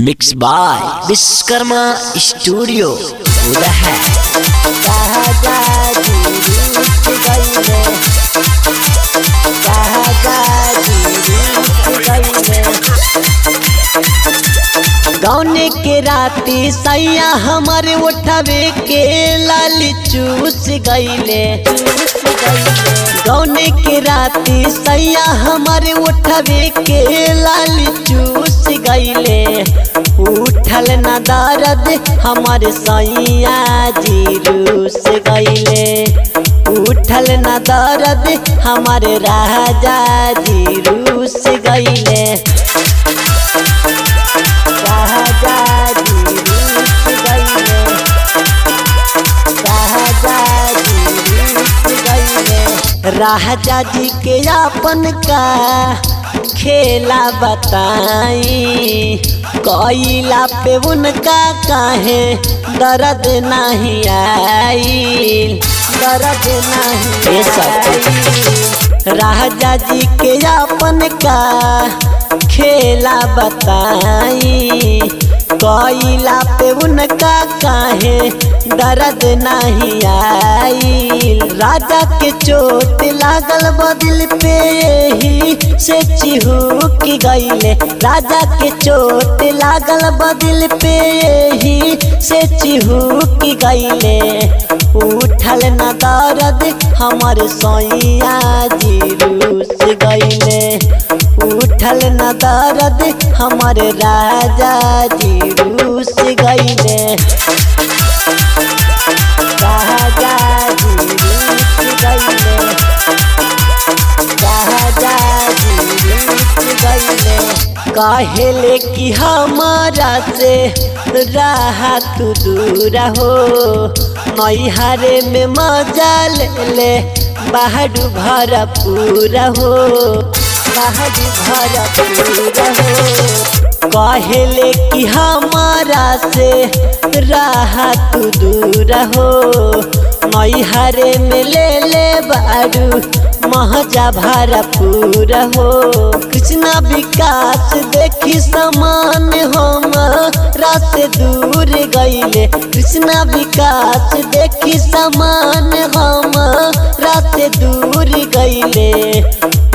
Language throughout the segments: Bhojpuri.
मिक्स बाय विश्वकर्मा स्टूडियो है। गौने के राती सैया हमारे उठावे के लाल चूस गईले। गौने के राती सैया हमारे उठावे के लाल चूस गईले। उठल न दर्द हमारे सैया जी रूस गईले। उठल न दर्द हमारे राजा जी रूस गईले। राजा जी के अपन का खेला बताई, कोयला पे उनका काहे दर्द नहीं आई, दर्द नहीं आई। राजा जी के अपन का खेला बताई, कोयला पे उनका काहे दर्द नहीं आई। राजा के चोट लागल बदिल पे यही से चिहुक गईले। राजा के चोट लागल बदिल पे यही से चिहुक गईले। उठल न दर्द हमर सैया जी रूस गईले। उठल न दर्द हमर राजा जी रूस गईले। राजा जी रूस गईले। राजा जी रूस गईले। काहेले कि हमारा से रहा तू दूर हो, नैहरे में मजा ले बाहर भरपूर हो, बाहर भरपूर हो। काहेले कि हमारा से रहा तू दूर हो, नैहरे में ले बारू महजा भरपूर हो। कृष्णा विकास देखी समान हमरा से दूर गईले। कृष्णा विकास देखी समान हमरा से दूर गईले।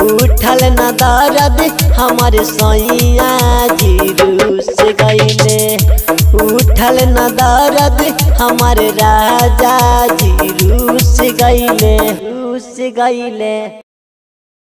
उठल न दर्द हमारे सैया जी रूस गईले। उठल न दर्द हमारे राजा जी रूस गईले, रूस गईले।